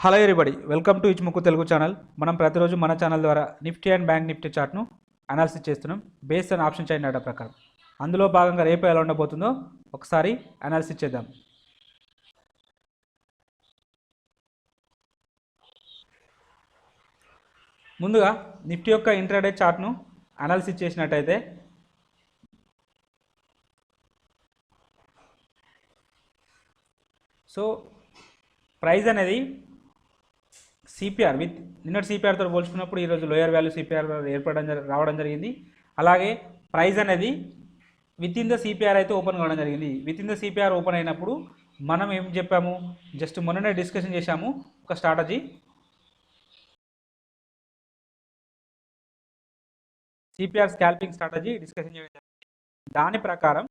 Hello everybody, welcome to ఇచ్ముక్కు Telugu channel. మనం ప్రతిరోజు మన ఛానల్ ద్వారా నిఫ్టీ అండ్ బ్యాంక్ నిఫ్టీ చార్ట్ను అనాలిసిస్ చేస్తున్నాం based on option chain data ప్రకారం. అందులో భాగంగా రేపు ఎలా ఉండబోతుందో ఒకసారి అనాలిసిస్ చేద్దాం. ముందుగా నిఫ్టీ యొక్క ఇంట్రాడే చార్ట్ను అనాలిసిస్ చేసినట్టయితే సో ప్రైస్ అనేది సిపిఆర్ విత్ నిన్నటి సిపిఆర్తో పోల్చుకున్నప్పుడు ఈరోజు లోయర్ వాల్యూ సిపిఆర్ రావడం జరిగింది. అలాగే ప్రైస్ అనేది విత్ ఇన్ ద సిపిఆర్ అయితే ఓపెన్ కావడం జరిగింది. With in the CPR open అయినప్పుడు మనం ఏం చెప్పాము, జస్ట్ మొన్ననే డిస్కషన్ చేశాము ఒక strategy, CPR scalping strategy discussion చేయడం. దాని ప్రకారం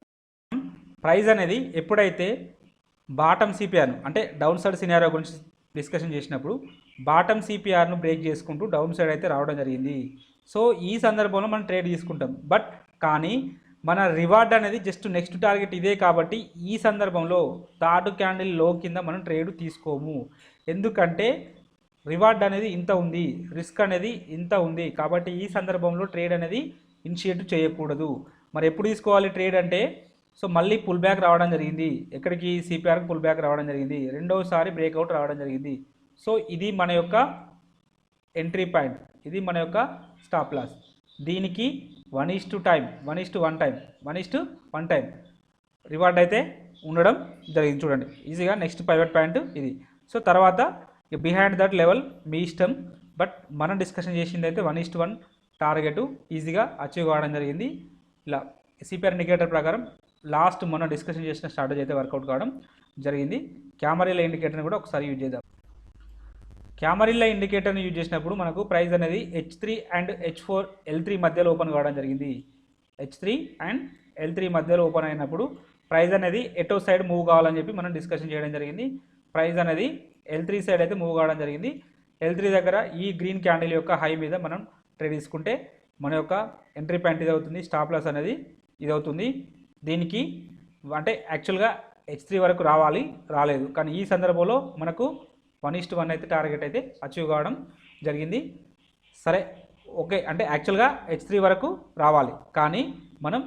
ప్రైస్ అనేది ఎప్పుడైతే బాటమ్ సిపిఆర్ను అంటే డౌన్ సైడ్ సినారియో గురించి డిస్కషన్ చేసినప్పుడు బాటమ్ సిపిఆర్ను బ్రేక్ చేసుకుంటూ డౌన్ సైడ్ అయితే రావడం జరిగింది. సో ఈ సందర్భంలో మనం ట్రేడ్ తీసుకుంటాం. బట్ కానీ మన రివార్డ్ అనేది జస్ట్ నెక్స్ట్ టార్గెట్ ఇదే కాబట్టి ఈ సందర్భంలో థర్డ్ క్యాండిల్ లో కింద మనం ట్రేడ్ తీసుకోము. ఎందుకంటే రివార్డ్ అనేది ఇంత ఉంది, రిస్క్ అనేది ఇంత ఉంది కాబట్టి ఈ సందర్భంలో ట్రేడ్ అనేది ఇనిషియేట్ చేయకూడదు. మరి ఎప్పుడు తీసుకోవాలి ట్రేడ్ అంటే, సో మళ్ళీ పుల్ బ్యాక్ రావడం జరిగింది, ఎక్కడికి సిపిఆర్కి పుల్ బ్యాక్ రావడం జరిగింది, రెండోసారి బ్రేక్అవుట్ రావడం జరిగింది. సో ఇది మన యొక్క ఎంట్రీ పాయింట్, ఇది మన యొక్క స్టాప్ లాస్. దీనికి 1:1 టైం 1:1 టైం రివార్డ్ అయితే ఉండడం జరిగింది. చూడండి ఈజీగా నెక్స్ట్ పైవట్ పాయింట్ ఇది. సో తర్వాత బిహైండ్ దట్ లెవెల్ మీ ఇష్టం, బట్ మనం డిస్కషన్ చేసింది అయితే 1:1 టార్గెట్ ఈజీగా అచీవ్ కావడం జరిగింది. ఇలా సిపిఆర్ ఇండికేటర్ ప్రకారం లాస్ట్ మనం డిస్కషన్ చేసిన స్ట్రాటజీ అయితే వర్కౌట్ కావడం జరిగింది. క్యామరీల ఇండికేటర్ని కూడా ఒకసారి యూజ్ చేద్దాం. క్యామరీల ఇండికేటర్ని యూజ్ చేసినప్పుడు మనకు ప్రైస్ అనేది H3 అండ్ H4 L3 మధ్యలో ఓపెన్ కావడం జరిగింది. H3 అండ్ L3 మధ్యలో ఓపెన్ అయినప్పుడు ప్రైస్ అనేది ఎటో సైడ్ మూవ్ కావాలని చెప్పి మనం డిస్కషన్ చేయడం జరిగింది. ప్రైస్ అనేది L3 సైడ్ అయితే మూవ్ కావడం జరిగింది. L3 దగ్గర ఈ గ్రీన్ క్యాండిల్ యొక్క హై మీద మనం ట్రేడ్ తీసుకుంటే మన యొక్క ఎంట్రీ పాయింట్ ఇది అవుతుంది, స్టాప్ లాస్ అనేది ఇది అవుతుంది. దీనికి అంటే యాక్చువల్గా H3 వరకు రాలేదు, కానీ ఈ సందర్భంలో మనకు 1:1 అయితే టార్గెట్ అయితే అచీవ్ కావడం జరిగింది. సరే ఓకే, అంటే యాక్చువల్గా H3 వరకు రావాలి, కానీ మనం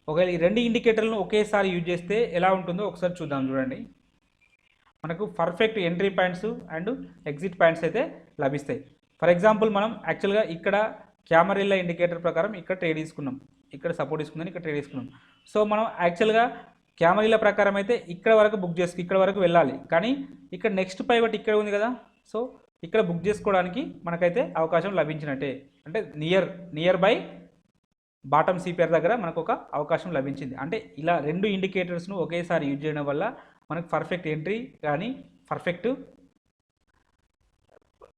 ఒకవేళ ఈ రెండు ఇండికేటర్లను ఒకేసారి యూజ్ చేస్తే ఎలా ఉంటుందో ఒకసారి చూద్దాం. చూడండి, మనకు perfect entry points and exit points అయితే లభిస్తాయి. ఫర్ ఎగ్జాంపుల్ మనం యాక్చువల్గా ఇక్కడ క్యామరీల ఇండికేటర్ ప్రకారం ఇక్కడ ట్రేడ్ తీసుకున్నాం, ఇక్కడ సపోర్ట్ తీసుకుందని ఇక్కడ ట్రేడ్ తీసుకున్నాం. సో మనం యాక్చువల్గా క్యామరీల ప్రకారం అయితే ఇక్కడ వరకు బుక్ చేసుకు ఇక్కడ వరకు వెళ్ళాలి, కానీ ఇక్కడ నెక్స్ట్ పైవట్ ఇక్కడ ఉంది కదా, సో ఇక్కడ బుక్ చేసుకోవడానికి మనకైతే అవకాశం లభించినట్టే. అంటే నియర్ బై బాటమ్ సిపిఆర్ దగ్గర మనకు ఒక అవకాశం లభించింది. అంటే ఇలా రెండు ఇండికేటర్స్ను ఒకేసారి యూజ్ చేయడం వల్ల మనకు పర్ఫెక్ట్ ఎంట్రీ కానీ పర్ఫెక్ట్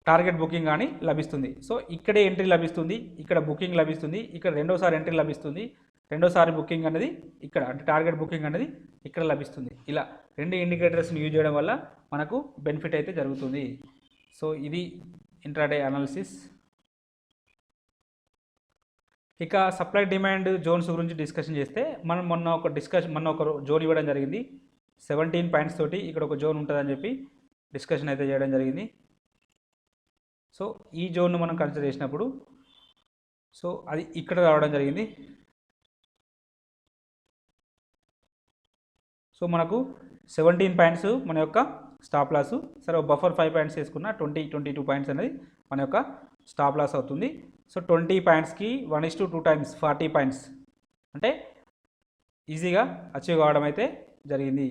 టార్గెట్ బుకింగ్ కానీ లభిస్తుంది. సో ఇక్కడే ఎంట్రీ లభిస్తుంది, ఇక్కడ బుకింగ్ లభిస్తుంది, ఇక్కడ రెండోసారి ఎంట్రీ లభిస్తుంది, రెండోసారి బుకింగ్ అనేది ఇక్కడ అంటే టార్గెట్ బుకింగ్ అనేది ఇక్కడ లభిస్తుంది. ఇలా రెండు ఇండికేటర్స్ని యూజ్ చేయడం వల్ల మనకు బెనిఫిట్ అయితే జరుగుతుంది. సో ఇది ఇంట్రాడే అనాలిసిస్. ఇక సప్లై డిమాండ్ జోన్స్ గురించి డిస్కషన్ చేస్తే మనం మొన్న ఒక జోన్ ఇవ్వడం జరిగింది 17 పాయింట్స్ తోటి. ఇక్కడ ఒక జోన్ ఉంటుందని చెప్పి డిస్కషన్ అయితే చేయడం జరిగింది. సో ఈ జోన్ను మనం కన్సిడర్ చేసినప్పుడు సో అది ఇక్కడ రావడం జరిగింది. సో మనకు 17 పాయింట్స్ మన యొక్క స్టాప్ లాస్. సరే బఫర్ 5 పాయింట్స్ వేసుకున్న 22 పాయింట్స్ అనేది మన యొక్క స్టాప్ లాస్ అవుతుంది. సో 20 పాయింట్స్కి 1:2 టైమ్స్ 40 పాయింట్స్ అంటే ఈజీగా అచీవ్ కావడం అయితే జరిగింది.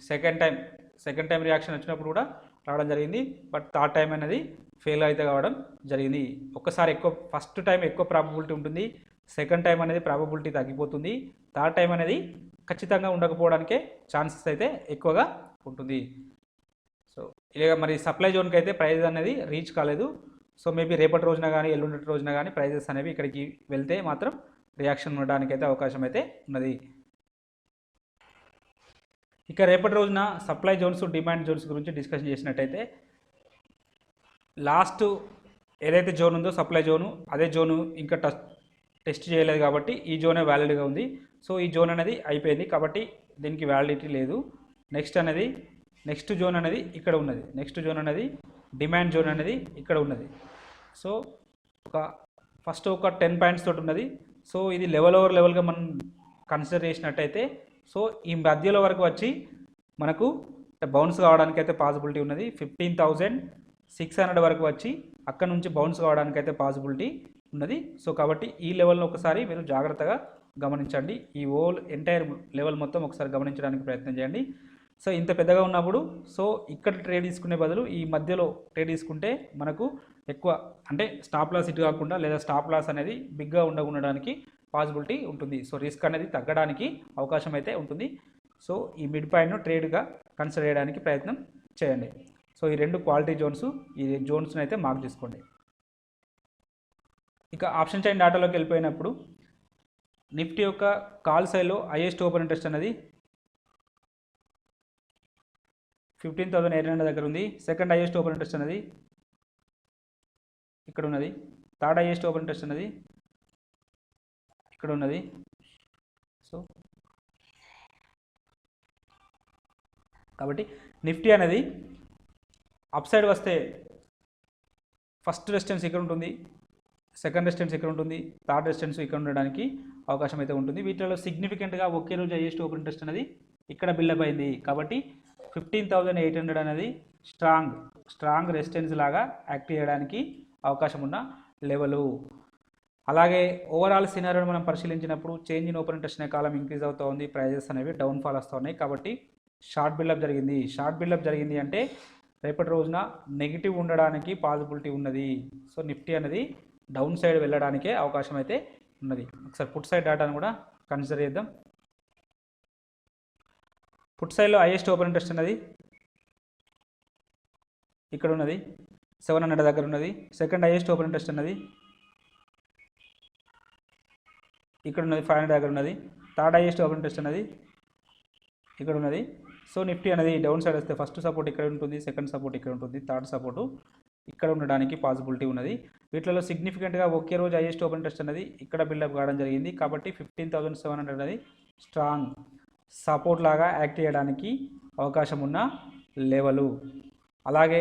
సెకండ్ టైం రియాక్షన్ వచ్చినప్పుడు కూడా రావడం జరిగింది, బట్ థర్డ్ టైం అనేది ఫెయిల్ అయితే కావడం జరిగింది. ఫస్ట్ టైం ఎక్కువ ప్రాబబిలిటీ ఉంటుంది, సెకండ్ టైం అనేది ప్రాబబిలిటీ తగ్గిపోతుంది, థర్డ్ టైం అనేది ఖచ్చితంగా ఉండకపోవడానికే ఛాన్సెస్ అయితే ఎక్కువగా ఉంటుంది. సో ఇలాగ మరి సప్లై జోన్కి అయితే ప్రైస్ అనేది రీచ్ కాలేదు. సో మేబీ రేపటి రోజున కానీ ఎల్లుండి రోజున కానీ ప్రైజెస్ అనేవి ఇక్కడికి వెళ్తే మాత్రం రియాక్షన్ ఉండడానికి అయితే అవకాశం అయితే ఉన్నది. ఇక రేపటి రోజున సప్లై జోన్స్ డిమాండ్ జోన్స్ గురించి డిస్కషన్ చేసినట్టయితే లాస్ట్ ఏదైతే జోన్ ఉందో సప్లై జోను, అదే జోను ఇంకా టెస్ట్ చేయలేదు కాబట్టి ఈ జోనే వ్యాలిడ్గా ఉంది. సో ఈ జోన్ అనేది అయిపోయింది కాబట్టి దీనికి వ్యాలిడిటీ లేదు. నెక్స్ట్ అనేది నెక్స్ట్ జోన్ అనేది ఇక్కడ ఉన్నది, నెక్స్ట్ జోన్ అనేది డిమాండ్ జోన్ అనేది ఇక్కడ ఉన్నది. సో ఫస్ట్ ఒక 10 పాయింట్స్ తోటి ఉన్నది. సో ఇది లెవెల్ ఓవర్ లెవెల్గా మనం కన్సిడర్ చేసినట్టయితే సో ఈ మధ్యలో వరకు వచ్చి మనకు బౌన్స్ కావడానికి అయితే పాసిబిలిటీ ఉన్నది. 15,600 వరకు వచ్చి అక్కడ నుంచి బౌన్స్ కావడానికి అయితే పాసిబిలిటీ ఉన్నది. సో కాబట్టి ఈ లెవెల్ని ఒకసారి మీరు జాగ్రత్తగా గమనించండి. ఈ ఎంటైర్ లెవెల్ మొత్తం ఒకసారి గమనించడానికి ప్రయత్నం చేయండి. సో ఇంత పెద్దగా ఉన్నప్పుడు సో ఇక్కడ ట్రేడ్ తీసుకునే బదులు ఈ మధ్యలో ట్రేడ్ తీసుకుంటే మనకు ఎక్కువ అంటే స్టాప్ లాస్ హిట్ కాకుండా లేదా స్టాప్ లాస్ అనేది బిగ్గా ఉండడానికి పాసిబిలిటీ ఉంటుంది. సో రిస్క్ అనేది తగ్గడానికి అవకాశం అయితే ఉంటుంది. సో ఈ మిడ్ పాయింట్ను ట్రేడ్గా కన్సిడర్ చేయడానికి ప్రయత్నం చేయండి. సో ఈ రెండు క్వాలిటీ జోన్స్, ఈ జోన్స్ని అయితే మార్క్ చేసుకోండి. ఇక ఆప్షన్ చైన్ డాటాలోకి వెళ్ళిపోయినప్పుడు నిఫ్టీ యొక్క కాల్ సైడ్లో హైయెస్ట్ ఓపెన్ ఇంట్రెస్ట్ అనేది 15,800 దగ్గర ఉంది. సెకండ్ హైయెస్ట్ ఓపెన్ ఇంట్రెస్ట్ అనేది ఇక్కడ ఉన్నది. థర్డ్ హైయెస్ట్ ఓపెన్ ఇంట్రెస్ట్ అనేది ఇక్కడ ఉన్నది. సో కాబట్టి నిఫ్టీ అనేది అప్ సైడ్ వస్తే ఫస్ట్ రెసిస్టెన్స్ ఇక్కడ ఉంటుంది, సెకండ్ రెసిస్టెన్స్ ఇక్కడ ఉంటుంది, థర్డ్ రెసిస్టెన్స్ ఇక్కడ ఉండడానికి అవకాశం అయితే ఉంటుంది. వీటిలో సిగ్నిఫికెంట్గా ఒకే రోజు హైయెస్ట్ ఓపెన్ ఇంట్రెస్ట్ అనేది ఇక్కడ బిల్డప్ అయింది. కాబట్టి 15,800 అనేది స్ట్రాంగ్ రెసిస్టెన్స్ లాగా యాక్ట్ చేయడానికి అవకాశం ఉన్న లెవెలు. అలాగే ఓవరాల్ సినారియోని మనం పరిశీలించినప్పుడు చేంజ్ ఇన్ ఓపెన్ ఇంట్రెస్ట్ అనే కాలం ఇంక్రీజ్ అవుతూ ఉంది, ప్రైజెస్ అనేవి డౌన్ ఫాల్ వస్తూ ఉన్నాయి. కాబట్టి షార్ట్ బిల్డప్ జరిగింది అంటే రేపటి రోజున నెగిటివ్ ఉండడానికి పాసిబిలిటీ ఉన్నది. సో నిఫ్టీ అనేది డౌన్ సైడ్ వెళ్ళడానికే అవకాశం అయితే ఉన్నది. ఒకసారి పుట్ సైడ్ డాటాను కూడా కన్సిడర్ చేద్దాం. పుట్ సైడ్లో హైయెస్ట్ ఓపెన్ ఇంట్రెస్ట్ అనేది ఇక్కడ ఉన్నది, 700 దగ్గర ఉన్నది. సెకండ్ హైయెస్ట్ ఓపెన్ ఇంట్రెస్ట్ అన్నది ఇక్కడ ఉన్నది, 500 దగ్గర ఉన్నది. థర్డ్ హైయెస్ట్ ఓపెన్ ఇంట్రెస్ట్ అనేది ఇక్కడ ఉన్నది. సో నిఫ్టీ అనేది డౌన్ సైడ్ వస్తే ఫస్ట్ సపోర్ట్ ఇక్కడ ఉంటుంది, సెకండ్ సపోర్ట్ ఇక్కడ ఉంటుంది, థర్డ్ సపోర్టు ఇక్కడ ఉండడానికి పాసిబిలిటీ ఉన్నది. వీటిలో సిగ్నిఫికెంట్గా ఒకే రోజు హైయెస్ట్ ఓపెన్ ఇంట్రెస్ట్ అనేది ఇక్కడ బిల్డప్ కావడం జరిగింది. కాబట్టి 15,700 అనేది స్ట్రాంగ్ సపోర్ట్ లాగా యాక్ట్ చేయడానికి అవకాశం ఉన్న లెవెలు. అలాగే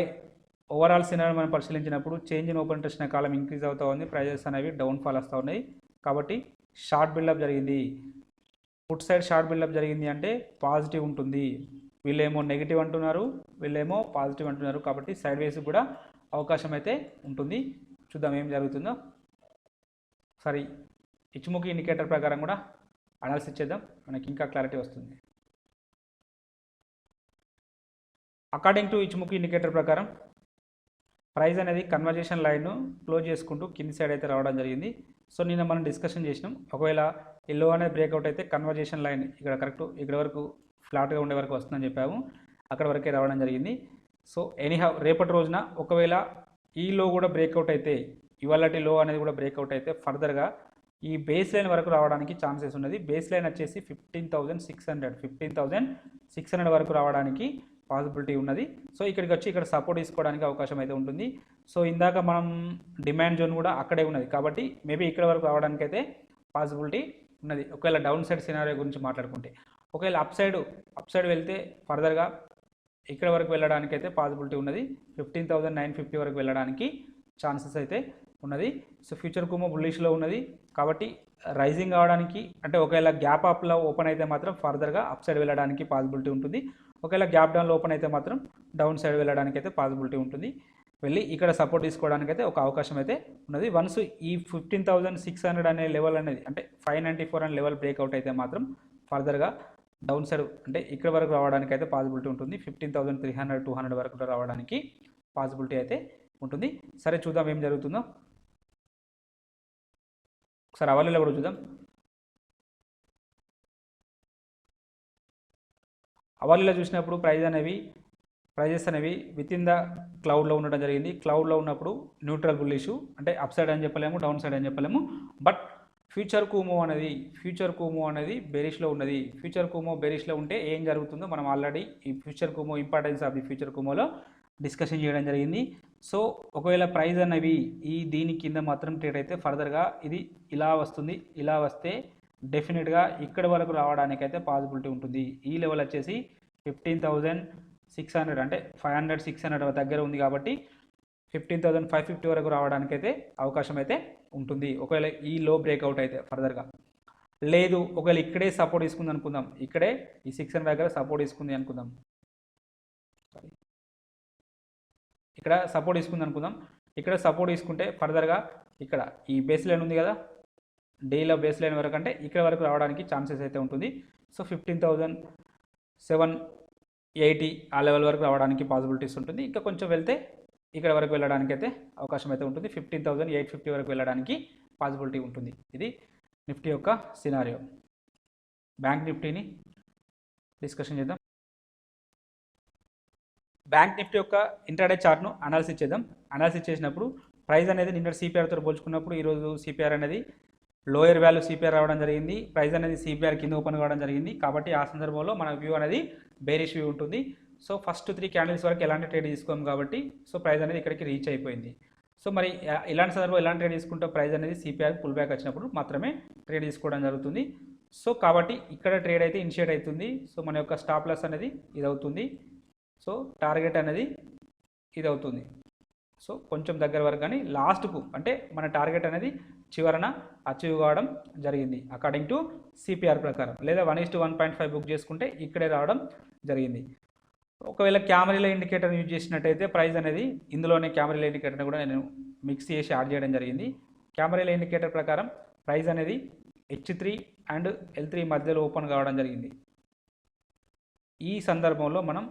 ఓవరాల్ సినారియోని మనం పరిశీలించినప్పుడు చేంజ్ ఇన్ ఓపెన్ ఇంట్రెస్ట్ అనే కాలం ఇంక్రీజ్ అవుతూ ఉంది, ప్రైజెస్ అనేవి డౌన్ ఫాల్ వస్తూ ఉన్నాయి. కాబట్టి షార్ట్ బిల్డప్ జరిగింది. పుట్ సైడ్ షార్ట్ బిల్డప్ జరిగింది అంటే పాజిటివ్ ఉంటుంది. వీళ్ళేమో నెగిటివ్ అంటున్నారు, వీళ్ళేమో పాజిటివ్ అంటున్నారు. కాబట్టి సైడ్ వేస్ కూడా అవకాశం అయితే ఉంటుంది. చూద్దాం ఏం జరుగుతుందో. సరే, ఇచ్చుముఖి ఇండికేటర్ ప్రకారం కూడా అనాలిసిస్ చేద్దాం, మనకి ఇంకా క్లారిటీ వస్తుంది. అకార్డింగ్ టు ఇచ్చుముఖి ఇండికేటర్ ప్రకారం ప్రైస్ అనేది కన్వర్జేషన్ లైన్ను క్లోజ్ చేసుకుంటూ కింది సైడ్ అయితే రావడం జరిగింది. సో నిన్న మనం డిస్కషన్ చేసినాం, ఒకవేళ ఎల్లో అనేది బ్రేక్అవుట్ అయితే కన్వర్జేషన్ లైన్ ఇక్కడ కరెక్ట్ ఇక్కడ వరకు ఫ్లాట్గా ఉండే వరకు వస్తుందని చెప్పాము, అక్కడ వరకే రావడం జరిగింది. సో ఎనీహౌ రేపటి రోజున ఒకవేళ ఈ లో కూడా బ్రేక్అవుట్ అయితే, ఇవాళటి లో అనేది కూడా బ్రేక్అవుట్ అయితే ఫర్దర్గా ఈ బేస్ లైన్ వరకు రావడానికి ఛాన్సెస్ ఉన్నది. బేస్ లైన్ వచ్చేసి 15,600 వరకు రావడానికి పాసిబిలిటీ ఉన్నది. సో ఇక్కడికి వచ్చి ఇక్కడ సపోర్ట్ తీసుకోవడానికి అవకాశం అయితే ఉంటుంది. సో ఇందాక మనం డిమాండ్ జోన్ కూడా అక్కడే ఉన్నది, కాబట్టి మేబీ ఇక్కడ వరకు రావడానికి అయితే పాసిబిలిటీ ఉన్నది. ఒకవేళ డౌన్ సైడ్ సినారియో గురించి మాట్లాడుకుంటే, ఒకవేళ అప్ సైడ్ వెళ్తే ఫర్దర్గా ఇక్కడ వరకు వెళ్ళడానికి అయితే పాసిబిలిటీ ఉన్నది. 15,950 వరకు వెళ్ళడానికి ఛాన్సెస్ అయితే ఉన్నది. సో ఫ్యూచర్ కుమో బుల్లిష్లో ఉన్నది, కాబట్టి రైజింగ్ కావడానికి అంటే ఒకవేళ గ్యాప్ అప్లో ఓపెన్ అయితే మాత్రం ఫర్దర్గా అప్ సైడ్ వెళ్ళడానికి పాసిబిలిటీ ఉంటుంది. ఒకవేళ గ్యాప్ డౌన్లో ఓపెన్ అయితే మాత్రం డౌన్ సైడ్ వెళ్ళడానికి అయితే పాసిబిలిటీ ఉంటుంది. వెళ్ళి ఇక్కడ సపోర్ట్ తీసుకోవడానికి అయితే ఒక అవకాశం అయితే ఉన్నది. వన్స్ ఈ 15,600 అనే లెవెల్ అనేది అంటే 594 అనే లెవెల్ బ్రేక్అవుట్ అయితే మాత్రం ఫర్దర్గా డౌన్ సైడ్ అంటే ఇక్కడ వరకు రావడానికి అయితే పాసిబిలిటీ ఉంటుంది. 15,300 200 వరకు రావడానికి పాసిబిలిటీ అయితే ఉంటుంది. సరే, చూద్దాం ఏం జరుగుతుందో. ఒకసారి అవర్లీలో కూడా చూద్దాం. అవర్లీలో చూసినప్పుడు ప్రైజెస్ అనేవి విత్ ఇన్ ద క్లౌడ్లో ఉండడం జరిగింది. క్లౌడ్లో ఉన్నప్పుడు న్యూట్రల్ బుల్లిష్ అంటే అప్ సైడ్ అని చెప్పలేము, డౌన్ సైడ్ అని చెప్పలేము. బట్ ఫ్యూచర్ కుమో అనేది బెరిష్లో ఉన్నది. ఫ్యూచర్ కుమో బెరిష్లో ఉంటే ఏం జరుగుతుందో మనం ఆల్రెడీ ఈ ఫ్యూచర్ కుమో ఇంపార్టెన్స్ ఆఫ్ ది ఫ్యూచర్ కుమోలో డిస్కషన్ చేయడం జరిగింది. సో ఒకవేళ ప్రైజ్ అనేవి ఈ దీని కింద మాత్రం ట్రేడ్ అయితే ఫర్దర్గా ఇది ఇలా వస్తుంది, ఇలా వస్తే డెఫినెట్గా ఇక్కడ వరకు రావడానికైతే పాసిబిలిటీ ఉంటుంది. ఈ లెవెల్ వచ్చేసి 600 అంటే 500 600 దగ్గర ఉంది కాబట్టి 15,550 వరకు రావడానికైతే అవకాశం అయితే ఉంటుంది ఒకవేళ ఈ లో బ్రేక్అవుట్ అయితే ఫర్దర్గా. లేదు ఒకవేళ ఇక్కడే సపోర్ట్ తీసుకుంది అనుకుందాం, ఇక్కడే ఈ 600 దగ్గర సపోర్ట్ తీసుకుంది అనుకుందాం, ఇక్కడ సపోర్ట్ తీసుకుంది అనుకుందాం, ఇక్కడ సపోర్ట్ తీసుకుంటే ఫర్దర్గా ఇక్కడ ఈ బేస్ లైన్ ఉంది కదా, డేలో బేస్ లైన్ వరకు అంటే ఇక్కడ వరకు రావడానికి ఛాన్సెస్ అయితే ఉంటుంది. సో 15,780 ఆ లెవెల్ వరకు రావడానికి పాసిబిలిటీస్ ఉంటుంది. ఇంకా కొంచెం వెళ్తే ఇక్కడ వరకు వెళ్ళడానికి అయితే అవకాశం అయితే ఉంటుంది. 15,850 వరకు వెళ్ళడానికి పాసిబిలిటీ ఉంటుంది. ఇది నిఫ్టీ యొక్క సినారియో. బ్యాంక్ నిఫ్టీని డిస్కషన్ చేద్దాం. బ్యాంక్ నిఫ్టీ యొక్క ఇంట్రాడే చార్ట్ను అనాలిసిస్ చేద్దాం. అనాలిసిస్ చేసినప్పుడు ప్రైస్ అనేది నిన్న సిపిఆర్తో పోల్చుకున్నప్పుడు ఈరోజు సిపిఆర్ అనేది లోయర్ వాల్యూ సిపిఆర్ రావడం జరిగింది, ప్రైస్ అనేది సిపిఆర్ కింద ఓపెన్ కావడం జరిగింది. కాబట్టి ఆ సందర్భంలో మన వ్యూ అనేది బేరిష్ వ్యూ ఉంటుంది. సో ఫస్ట్ 3 క్యాండిల్స్ వరకు ఎలాంటి ట్రేడ్ తీసుకోము కాబట్టి సో ప్రైస్ అనేది ఇక్కడికి రీచ్ అయిపోయింది. సో మరి ఇలాంటి సందర్భంలో ఎలాంటి ట్రేడ్ తీసుకుంటే ప్రైస్ అనేది సిపిఆర్ పుల్ బ్యాక్ వచ్చినప్పుడు మాత్రమే ట్రేడ్ తీసుకోవడం జరుగుతుంది. సో కాబట్టి ఇక్కడ ట్రేడ్ అయితే ఇనిషియేట్ అవుతుంది. సో మన యొక్క స్టాప్ లాస్ అనేది ఇది అవుతుంది, సో టార్గెట్ అనేది ఇది అవుతుంది. సో కొంచెం దగ్గర వరకు కానీ లాస్ట్కు అంటే మన టార్గెట్ అనేది చివరన అచీవ్ కావడం జరిగింది అకార్డింగ్ టు సిపిఆర్ ప్రకారం. లేదా 1:1.5 బుక్ చేసుకుంటే ఇక్కడే రావడం జరిగింది. ఒకవేళ క్యామరీల ఇండికేటర్ యూజ్ చేసినట్టయితే ప్రైస్ అనేది ఇందులోనే క్యామరీల ఇండికేటర్ని కూడా నేను మిక్స్ చేసి యాడ్ చేయడం జరిగింది. క్యామరీల ఇండికేటర్ ప్రకారం ప్రైస్ అనేది H3 అండ్ L3 మధ్యలో ఓపెన్ కావడం జరిగింది. ఈ సందర్భంలో మనం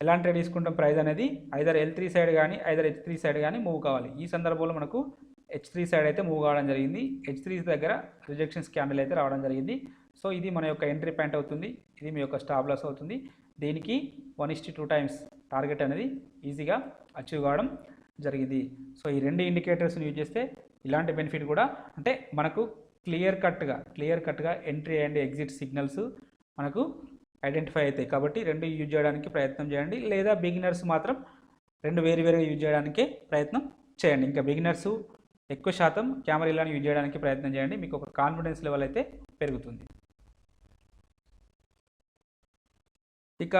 ఎలాంటి ట్రేడ్ తీసుకుంటాం, ప్రైస్ అనేది ఐదర్ L3 సైడ్ కానీ ఐదర్ H3 సైడ్ కానీ మూవ్ కావాలి. ఈ సందర్భంలో మనకు H3 సైడ్ అయితే మూవ్ కావడం జరిగింది. H3 దగ్గర రిజెక్షన్స్ క్యాండిల్ అయితే రావడం జరిగింది. సో ఇది మన యొక్క ఎంట్రీ పాయింట్ అవుతుంది, ఇది మీ యొక్క స్టాప్ లాస్ అవుతుంది. దీనికి 1:2 టైమ్స్ టార్గెట్ అనేది ఈజీగా అచీవ్ కావడం జరిగింది. సో ఈ 2 ఇండికేటర్స్ని యూజ్ చేస్తే ఇలాంటి బెనిఫిట్ కూడా అంటే మనకు క్లియర్ కట్గా ఎంట్రీ అండ్ ఎగ్జిట్ సిగ్నల్స్ మనకు ఐడెంటిఫై అవుతాయి. కాబట్టి 2 యూజ్ చేయడానికి ప్రయత్నం చేయండి. లేదా బిగినర్స్ మాత్రం 2 వేరుగా యూజ్ చేయడానికి ప్రయత్నం చేయండి. ఇంకా బిగినర్స్ ఎక్కువ శాతం కెమెరాలను యూజ్ చేయడానికి ప్రయత్నం చేయండి, మీకు ఒక కాన్ఫిడెన్స్ లెవెల్ అయితే పెరుగుతుంది. ఇక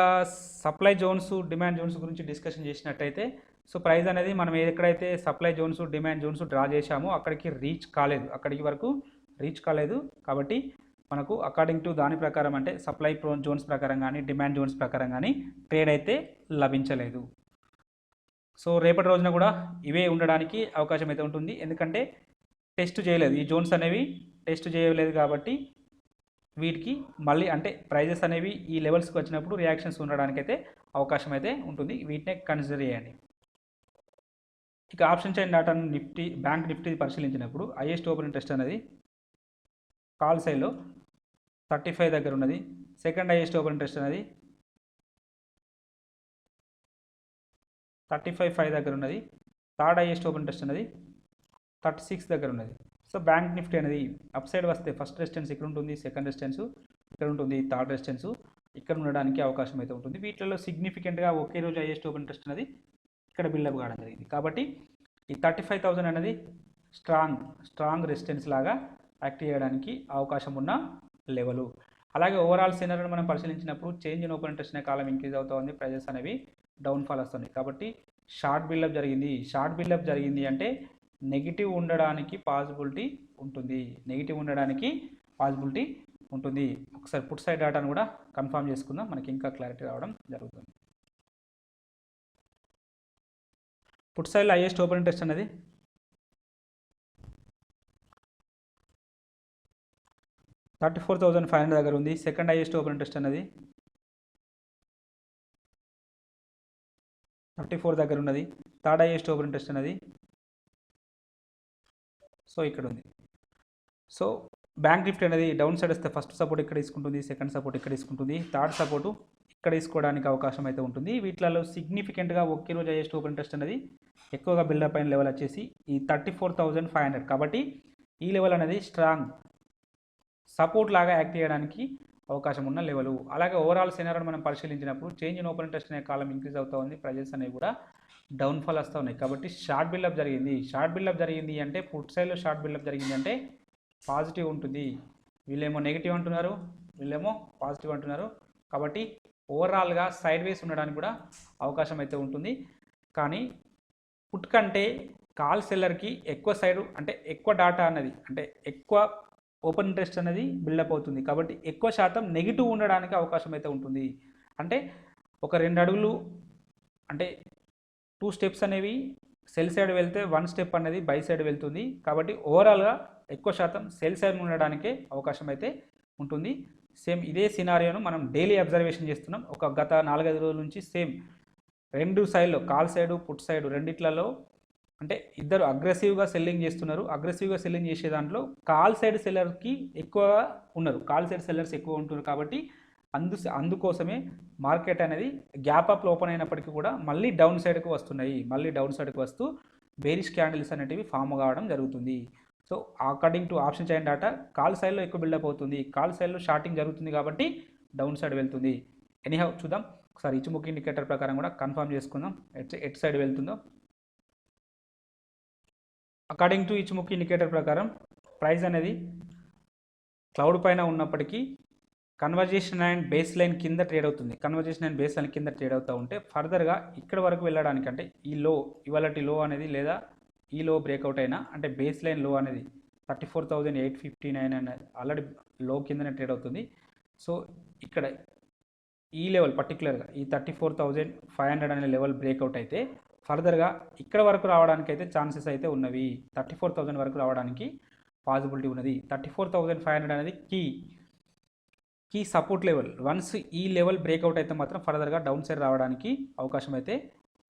సప్లై జోన్స్ డిమాండ్ జోన్స్ గురించి డిస్కషన్ చేసినట్టయితే సో ప్రైస్ అనేది మనం ఎక్కడైతే supply zones demand zones draw చేశామో అక్కడికి వరకు రీచ్ కాలేదు. కాబట్టి మనకు అకార్డింగ్ టు దాని ప్రకారం అంటే సప్లై జోన్స్ ప్రకారం కానీ డిమాండ్ జోన్స్ ప్రకారం కానీ ట్రేడ్ అయితే లభించలేదు. సో రేపటి రోజున కూడా ఇవే ఉండడానికి అవకాశం అయితే ఉంటుంది, ఎందుకంటే టెస్ట్ చేయలేదు, ఈ జోన్స్ అనేవి టెస్ట్ చేయలేదు. కాబట్టి వీటికి మళ్ళీ అంటే ప్రైజెస్ అనేవి ఈ లెవెల్స్కి వచ్చినప్పుడు రియాక్షన్స్ ఉండడానికి అయితే అవకాశం అయితే ఉంటుంది, వీటినే కన్సిడర్ చేయండి. ఇక option chain data bank Nifty పరిశీలించినప్పుడు హైయెస్ట్ ఓపెన్ ఇంట్రెస్ట్ అనేది కాల్ సైడ్లో 35 దగ్గర ఉన్నది. సెకండ్ హైయెస్ట్ ఓపెన్ ఇంట్రెస్ట్ అనేది 35.5 దగ్గర ఉన్నది. థర్డ్ హైయెస్ట్ ఓపెన్ ఇంట్రెస్ట్ అనేది 36 దగ్గర ఉన్నది. సో బ్యాంక్ నిఫ్టీ అనేది అప్ సైడ్ వస్తే ఫస్ట్ రెసిస్టెన్స్ ఇక్కడ ఉంటుంది, సెకండ్ రెసిస్టెన్స్ ఇక్కడ ఉంటుంది, థర్డ్ రెసిస్టెన్స్ ఇక్కడ ఉండడానికి అవకాశం అయితే ఉంటుంది. వీటిలో సిగ్నిఫికెంట్గా ఒకే రోజు హైయెస్ట్ ఓపెన్ ఇంట్రెస్ట్ అనేది ఇక్కడ బిల్డప్ కావడం జరిగింది. కాబట్టి ఈ 35,000 అనేది స్ట్రాంగ్ రెసిస్టెన్స్ లాగా యాక్ట్ చేయడానికి అవకాశం ఉన్న లెవెలు. అలాగే ఓవరాల్ సినారియోని మనం పరిశీలించినప్పుడు చేంజ్ ఇన్ ఓపెన్ ఇంట్రెస్ట్ అనే కాలం ఇంక్రీజ్ అవుతుంది, ప్రైజెస్ అనేవి డౌన్ఫాల్ వస్తుంది. కాబట్టి షార్ట్ బిల్డప్ జరిగింది అంటే నెగిటివ్ ఉండడానికి పాసిబిలిటీ ఉంటుంది. ఒకసారి పుట్ సైడ్ డాటాను కూడా కన్ఫర్మ్ చేసుకుందాం, మనకి ఇంకా క్లారిటీ రావడం జరుగుతుంది. పుట్ సైడ్లో హైయెస్ట్ ఓపెన్ ఇంట్రెస్ట్ అనేది 34,500 దగ్గర ఉంది. సెకండ్ హైయెస్ట్ ఓపెన్ ఇంట్రెస్ట్ అనేది 34 దగ్గర ఉన్నది. థర్డ్ హైయెస్ట్ ఓపెన్ ఇంట్రెస్ట్ అనేది సో ఇక్కడ ఉంది. సో బ్యాంక్ నిఫ్టీ అనేది డౌన్ సైడ్ వస్తే ఫస్ట్ సపోర్ట్ ఇక్కడ తీసుకుంటుంది, సెకండ్ సపోర్ట్ ఇక్కడ తీసుకుంటుంది, థర్డ్ సపోర్టు ఇక్కడ తీసుకోవడానికి అవకాశం అయితే ఉంటుంది. వీటిలలో సిగ్నిఫికెంట్గా ఒకే రోజు హైయెస్ట్ ఓపెన్ ఇంట్రెస్ట్ అనేది ఎక్కువగా బిల్డప్ అయిన లెవెల్ వచ్చేసి ఈ 34,500. కాబట్టి ఈ లెవెల్ అనేది స్ట్రాంగ్ సపోర్ట్ లాగా యాక్ట్ చేయడానికి అవకాశం ఉన్న లెవెల్. అలాగే ఓవరాల్ సినారియోని మనం పరిశీలించినప్పుడు చేంజ్ ఇన్ ఓపెన్ ఇంట్రెస్ట్ అనే కాలం ఇంక్రీజ్ అవుతూ ఉంది, ప్రైజెస్ అనేవి కూడా డౌన్ఫాల్ వస్తూ ఉన్నాయి. కాబట్టి షార్ట్ బిల్డప్ జరిగింది అంటే పుట్ సైడ్లో షార్ట్ బిల్డప్ జరిగింది అంటే పాజిటివ్ ఉంటుంది. వీళ్ళేమో నెగిటివ్ అంటున్నారు, వీళ్ళేమో పాజిటివ్ అంటున్నారు. కాబట్టి ఓవరాల్గా సైడ్ వేస్ ఉండడానికి కూడా అవకాశం అయితే ఉంటుంది. కానీ పుట్ కంటే కాల్ సెల్లర్కి ఎక్కువ సైడ్ అంటే ఎక్కువ డాటా అన్నది అంటే ఎక్కువ ఓపెన్ ఇంట్రెస్ట్ అనేది బిల్డప్ అవుతుంది. కాబట్టి ఎక్కువ శాతం నెగిటివ్ ఉండడానికి అవకాశం అయితే ఉంటుంది. అంటే ఒక 2 అడుగులు అంటే 2 స్టెప్స్ అనేవి సెల్ సైడ్ వెళ్తే 1 స్టెప్ అనేది బై సైడ్ వెళ్తుంది. కాబట్టి ఓవరాల్గా ఎక్కువ శాతం సెల్ సైడ్ ఉండడానికే అవకాశం అయితే ఉంటుంది. సేమ్ ఇదే సినారియోను మనం డైలీ అబ్జర్వేషన్ చేస్తున్నాం. ఒక గత 4-5 రోజుల నుంచి సేమ్ 2 సైడ్లో కాల్ సైడు పుట్ సైడ్ రెండిట్లలో అంటే ఇద్దరు అగ్రెసివ్గా సెల్లింగ్ చేస్తున్నారు. అగ్రెసివ్గా సెల్లింగ్ చేసే దాంట్లో కాల్ సైడ్ సెల్లర్కి ఎక్కువ ఉన్నారు, కాల్ సైడ్ సెల్లర్స్ ఎక్కువ ఉంటున్నారు. కాబట్టి అందుకోసమే మార్కెట్ అనేది గ్యాప్ అప్లో ఓపెన్ అయినప్పటికీ కూడా మళ్ళీ డౌన్ సైడ్కి వస్తున్నాయి. మళ్ళీ డౌన్ సైడ్కి వస్తూ బేరిష్ క్యాండిల్స్ అనేటివి ఫామ్ కావడం జరుగుతుంది. So according to option chain data call సైడ్లో ఎక్కువ బిల్డప్ అవుతుంది, కాల్ సైడ్లో షార్టింగ్ జరుగుతుంది కాబట్టి డౌన్ సైడ్ వెళ్తుంది. ఎనీహౌ చూద్దాం ఒకసారి ఇచ్చుముఖి ఇండికేటర్ ప్రకారం కూడా కన్ఫర్మ్ చేసుకుందాం ఎట్ సైడ్ వెళ్తుందో. అకార్డింగ్ టు ఇచ్చుముఖి ఇండికేటర్ ప్రకారం ప్రైస్ అనేది క్లౌడ్ పైన ఉన్నప్పటికీ కన్వర్జేషన్ అండ్ బేస్ లైన్ కింద ట్రేడ్ అవుతుంది. కన్వర్జేషన్ అండ్ బేస్ లైన్ కింద ట్రేడ్ అవుతూ ఉంటే ఫర్దర్గా ఇక్కడ వరకు వెళ్ళడానికి అంటే ఈ లో ఇవాళటి లో అనేది లేదా ఈ లో బ్రేక్అవుట్ అయినా అంటే బేస్ లైన్ లో అనేది 34,859 అనేది ఆల్రెడీ లో కిందనే ట్రేడ్ అవుతుంది. సో ఇక్కడ ఈ లెవెల్ పర్టికులర్గా ఈ 34,500 అనే లెవెల్ బ్రేక్అవుట్ అయితే ఫర్దర్గా ఇక్కడ వరకు రావడానికి అయితే ఛాన్సెస్ అయితే ఉన్నవి. 34,000 వరకు రావడానికి పాసిబిలిటీ ఉన్నది. 34,500 అనేది కీ సపోర్ట్ లెవెల్. వన్స్ ఈ లెవెల్ బ్రేక్అవుట్ అయితే మాత్రం ఫర్దర్గా డౌన్ సైడ్ రావడానికి అవకాశం అయితే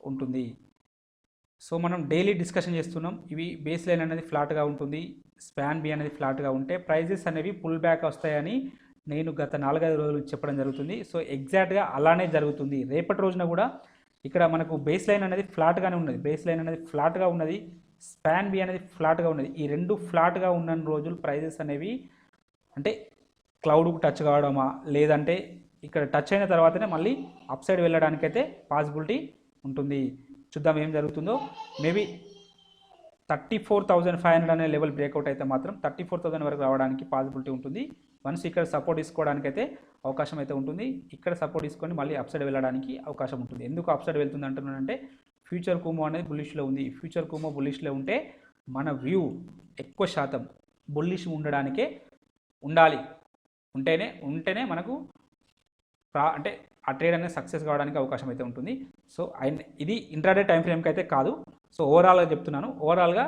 ఉంటుంది. సో మనం డైలీ డిస్కషన్ చేస్తున్నాం. ఇవి బేస్ లైన్ అనేది ఫ్లాట్గా ఉంటుంది, స్పాన్ బి అనేది ఫ్లాట్గా ఉంటే ప్రైజెస్ అనేవి పుల్ బ్యాక్ వస్తాయని నేను గత 4-5 రోజులు చెప్పడం జరుగుతుంది. సో ఎగ్జాక్ట్గా అలానే జరుగుతుంది. రేపటి రోజున కూడా ఇక్కడ మనకు బేస్ లైన్ అనేది ఫ్లాట్గానే ఉన్నది, బేస్ లైన్ అనేది ఫ్లాట్గా ఉన్నది, స్పాన్ బి అనేది ఫ్లాట్గా ఉన్నది. ఈ రెండు ఫ్లాట్గా ఉన్న రోజులు ప్రైజెస్ అనేవి అంటే క్లౌడ్కు టచ్ కావడమా లేదంటే ఇక్కడ టచ్ అయిన తర్వాతనే మళ్ళీ అప్ సైడ్ వెళ్ళడానికైతే పాసిబిలిటీ ఉంటుంది. చూద్దాం ఏం జరుగుతుందో. మేబీ 34,500 అనే లెవెల్ బ్రేక్అవుట్ అయితే మాత్రం 34,000 వరకు రావడానికి పాసిబిలిటీ ఉంటుంది. వన్స్ ఇక్కడ సపోర్ట్ తీసుకోవడానికైతే అవకాశం అయితే ఉంటుంది. ఇక్కడ సపోర్ట్ తీసుకొని మళ్ళీ అప్ సైడ్ వెళ్ళడానికి అవకాశం ఉంటుంది. ఎందుకు అప్ సైడ్ వెళ్తుంది అంటున్నానంటే ఫ్యూచర్ కుమో అనేది బుల్లిష్లో ఉంది. ఫ్యూచర్ కుమో బుల్లిష్లో ఉంటే మన వ్యూ ఎక్కువ శాతం బుల్లిష్ ఉండడానికే ఉండాలి. ఉంటేనే మనకు అంటే ఆ ట్రేడ్ అనేది సక్సెస్ కావడానికి అవకాశం అయితే ఉంటుంది. సో ఇది ఇంట్రాడే టైం ఫ్రేమ్కి అయితే కాదు. సో ఓవరాల్గా చెప్తున్నాను. ఓవరాల్గా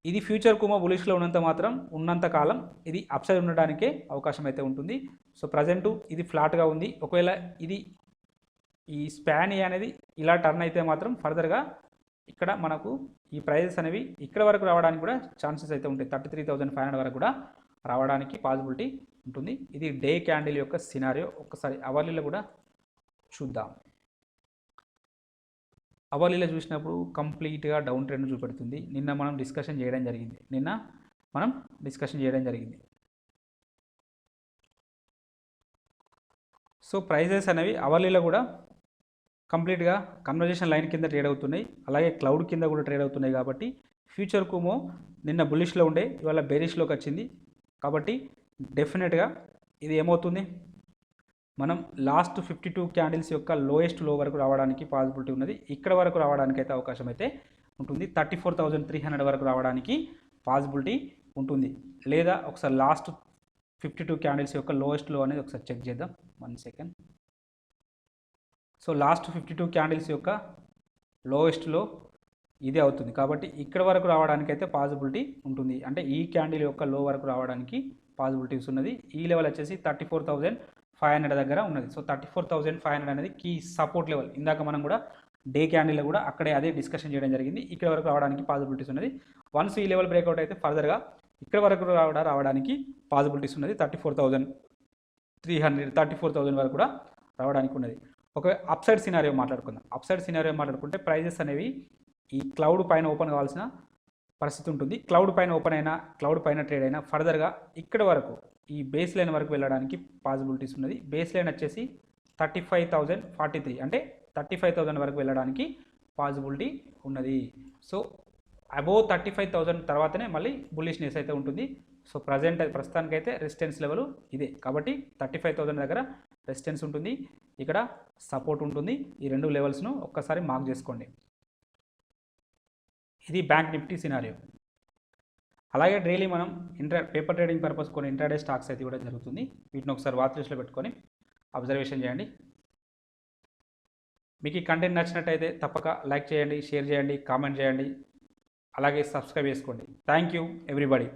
ఇది ఫ్యూచర్ కుమో బులిష్లో ఉన్నంత కాలం ఇది అప్ సైడ్ ఉండడానికే అవకాశం అయితే ఉంటుంది. సో ప్రజెంటు ఇది ఫ్లాట్గా ఉంది. ఒకవేళ ఇది ఈ స్పాన్ అనేది ఇలా టర్న్ అయితే మాత్రం ఫర్దర్గా ఇక్కడ మనకు ఈ ప్రైజెస్ అనేవి ఇక్కడ వరకు రావడానికి కూడా ఛాన్సెస్ అయితే ఉంటాయి. 33,500 వరకు కూడా రావడానికి పాసిబిలిటీ ఉంటుంది. ఇది డే క్యాండిల్ యొక్క సినారియో. ఒక్కసారి అవర్లీలో కూడా చూద్దాం. అవర్లీలో చూసినప్పుడు కంప్లీట్గా డౌన్ ట్రెండ్ చూపెడుతుంది. నిన్న మనం డిస్కషన్ చేయడం జరిగింది. సో ప్రైజెస్ అనేవి అవర్లీలో కూడా కంప్లీట్గా కన్వర్జేషన్ లైన్ కింద ట్రేడ్ అవుతున్నాయి, అలాగే క్లౌడ్ కింద కూడా ట్రేడ్ అవుతున్నాయి. కాబట్టి ఫ్యూచర్ కుమో నిన్న బుల్లిష్లో ఉండే ఇవాళ బేరిష్లోకి వచ్చింది. కాబట్టి డెఫినెట్గా ఇది ఏమవుతుంది, మనం లాస్ట్ 52 క్యాండిల్స్ యొక్క లోయెస్ట్ లో వరకు రావడానికి పాసిబిలిటీ ఉన్నది. ఇక్కడ వరకు రావడానికి అయితే అవకాశం అయితే ఉంటుంది. 34,300 వరకు రావడానికి పాసిబిలిటీ ఉంటుంది. లేదా ఒకసారి లాస్ట్ 52 క్యాండిల్స్ యొక్క లోయెస్ట్ లో అనేది ఒకసారి చెక్ చేద్దాం. 1 సెకండ్. సో లాస్ట్ 52 క్యాండిల్స్ యొక్క లోయెస్ట్ లో ఇదే అవుతుంది. కాబట్టి ఇక్కడ వరకు రావడానికి అయితే పాసిబిలిటీ ఉంటుంది. అంటే ఈ క్యాండిల్ యొక్క లో వరకు రావడానికి పాసిబిలిటీస్ ఉన్నది. ఈ లెవెల్ వచ్చేసి 34,500 దగ్గర ఉన్నది. సో 34,500 అనేది కీ సపోర్ట్ లెవెల్. ఇందాక మనం కూడా డే క్యాండిల్లో కూడా అక్కడే అదే డిస్కషన్ చేయడం జరిగింది. ఇక్కడ వరకు రావడానికి పాసిబిలిటీస్ ఉన్నది. వన్స్ ఈ లెవెల్ బ్రేక్అవుట్ అయితే ఫర్దర్గా ఇక్కడ వరకు రావడానికి పాసిబిలిటీస్ ఉన్నది. 34,300 34,000 వరకు కూడా రావడానికి ఉన్నది. ఒక అప్ సైడ్ సినారియో మాట్లాడుకుందాం. అప్ సైడ్ సినారియో మాట్లాడుకుంటే ప్రైజెస్ అనేవి ఈ క్లౌడ్ పైన ఓపెన్ కావాల్సిన పరిస్థితి ఉంటుంది. క్లౌడ్ పైన ఓపెన్ అయినా క్లౌడ్ పైన ట్రేడ్ అయినా ఫర్దర్గా ఇక్కడ వరకు ఈ బేస్ లైన్ వరకు వెళ్ళడానికి పాసిబిలిటీస్ ఉన్నది. బేస్ లైన్ వచ్చేసి 35,043 అంటే 35,000 వరకు వెళ్ళడానికి పాసిబిలిటీ ఉన్నది. సో అబోవ్ 35,000 తర్వాతనే మళ్ళీ బుల్లిష్నెస్ అయితే ఉంటుంది. సో ప్రస్తుతానికైతే రెసిస్టెన్స్ లెవెల్ ఇదే. కాబట్టి 35,000 దగ్గర రెసిస్టెన్స్ ఉంటుంది, ఇక్కడ సపోర్ట్ ఉంటుంది. ఈ 2 లెవెల్స్ను ఒక్కసారి మార్క్ చేసుకోండి. ఇది బ్యాంక్ నిఫ్టీ సినారియో. అలాగే డైలీ మనం పేపర్ ట్రేడింగ్ పర్పస్ కొన్ని ఇంట్రాడే స్టాక్స్ అయితే కూడా జరుగుతుంది. వీటిని ఒకసారి వాచ్ లిస్ట్లో పెట్టుకొని అబ్జర్వేషన్ చేయండి. మీకు ఈ కంటెంట్ నచ్చినట్టయితే తప్పక లైక్ చేయండి, షేర్ చేయండి, కామెంట్ చేయండి, అలాగే సబ్స్క్రైబ్ చేసుకోండి. Thank you everybody.